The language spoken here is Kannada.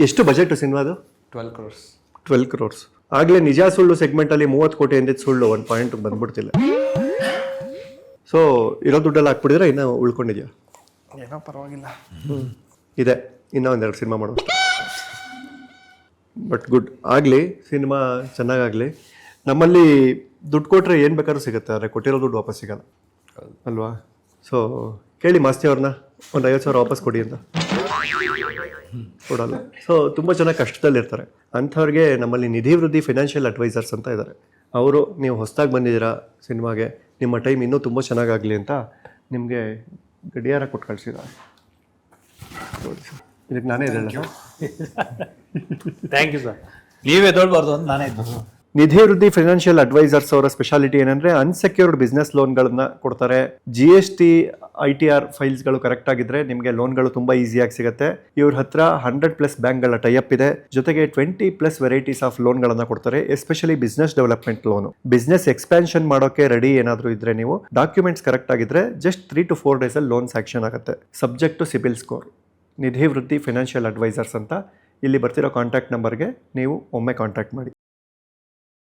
ಎಷ್ಟು ಬಜೆಟ್ ಸಿನಿಮಾದು? 12 crores. 12 crores. ಆಗಲೇ ನಿಜ ಸುಳ್ಳು ಸೆಗ್ಮೆಂಟಲ್ಲಿ 30 ಕೋಟಿ ಎಂದಿದ್ದು ಸುಳ್ಳು, ಒಂದು ಪಾಯಿಂಟ್ ಬಂದ್ಬಿಡ್ತಿಲ್ಲ. ಸೊ ಇರೋ ದುಡ್ಡೆಲ್ಲ ಹಾಕ್ಬಿಟ್ಟಿದ್ರೆ ಇನ್ನೂ ಉಳ್ಕೊಂಡಿದ್ಯಾ? ಏನೋ ಪರವಾಗಿಲ್ಲ. ಇದೆ, ಇನ್ನೂ ಒಂದೆರಡು ಸಿನಿಮಾ ಮಾಡೋದು. ಬಟ್ ಗುಡ್ ಆಗಲಿ, ಸಿನಿಮಾ ಚೆನ್ನಾಗಾಗಲಿ. ನಮ್ಮಲ್ಲಿ ದುಡ್ಡು ಕೊಟ್ಟರೆ ಏನು ಬೇಕಾದ್ರೂ ಸಿಗುತ್ತೆ, ಆದರೆ ಕೊಟ್ಟಿರೋ ದುಡ್ಡು ವಾಪಸ್ ಸಿಗಲ್ಲ ಅಲ್ವಾ? ಸೊ ಕೇಳಿ ಮಾಸ್ತಿ ಅವ್ರನ್ನ ಒಂದು 50,000 ವಾಪಸ್ ಕೊಡಿ ಅಂತ. ಕೊಡಲ್ಲ. ಸೊ ತುಂಬ ಚೆನ್ನಾಗಿ ಕಷ್ಟದಲ್ಲಿರ್ತಾರೆ ಅಂಥವ್ರಿಗೆ ನಮ್ಮಲ್ಲಿ ನಿಧಿ ವೃದ್ಧಿ ಫೈನಾನ್ಷಿಯಲ್ ಅಡ್ವೈಸರ್ಸ್ ಅಂತ ಇದ್ದಾರೆ. ಅವರು ನೀವು ಹೊಸದಾಗಿ ಬಂದಿದ್ದೀರಾ ಸಿನಿಮಾಗೆ, ನಿಮ್ಮ ಟೈಮ್ ಇನ್ನೂ ತುಂಬ ಚೆನ್ನಾಗಾಗಲಿ ಅಂತ ನಿಮಗೆ ಗಡಿಯಾರ ಕೊಟ್ಟು ಕಳಿಸಿದ್ದಾರೆ. ಇದಕ್ಕೆ ನಾನೇ ಇದ್ದೇನೆ ಸರ್. Thank you sir. ನೀವೇ ತೊಳ್ಬಾರ್ದು ಅಂತ ನಾನೇ ಇದ್ದು. ನಿಧಿ ವೃದ್ಧಿ ಫೈನಾನ್ಷಿಯಲ್ ಅಡ್ವೈಸರ್ಸ್ ಅವರ ಸ್ಪೆಷಾಲಿಟಿ ಏನಂದ್ರೆ ಅನ್ಸೆಕ್ಯೂರ್ಡ್ ಬಿಸ್ನೆಸ್ ಲೋನ್ಗಳನ್ನ ಕೊಡ್ತಾರೆ. GST ITR ಫೈಲ್ಸ್ಗಳು ಕರೆಕ್ಟ್ ಆಗಿದ್ರೆ ನಿಮಗೆ ಲೋನ್ಗಳು ತುಂಬಾ ಈಸಿಯಾಗಿ ಸಿಗುತ್ತೆ. ಇವ್ರ ಹತ್ರ 100+ ಬ್ಯಾಂಕ್ಗಳ ಟೈಅಪ್ ಇದೆ. ಜೊತೆಗೆ 20+ ವೆರೈಟೀಸ್ ಆಫ್ ಲೋನ್ಗಳನ್ನ ಕೊಡ್ತಾರೆ, especially business development loan. Business expansion ಮಾಡೋಕೆ ರೆಡಿ ಏನಾದರೂ ಇದ್ರೆ ನೀವು ಡಾಕ್ಯುಮೆಂಟ್ಸ್ ಕರೆಕ್ಟ್ ಆಗಿದ್ರೆ ಜಸ್ಟ್ 3 to 4 days ಅಲ್ಲಿ ಲೋನ್ ಸ್ಯಾಕ್ಷನ್ ಆಗುತ್ತೆ, ಸಬ್ಜೆಕ್ಟ್ ಟು ಸಿಬಿಲ್ ಸ್ಕೋರ್. ನಿಧಿ ವೃದ್ಧಿ ಫೈನಾನ್ಷಿಯಲ್ ಅಡ್ವೈಸರ್ಸ್ ಅಂತ ಇಲ್ಲಿ ಬರ್ತಿರೋ ಕಾಂಟ್ಯಾಕ್ಟ್ ನಂಬರ್ಗೆ ನೀವು ಒಮ್ಮೆ ಕಾಂಟ್ಯಾಕ್ಟ್ ಮಾಡಿ.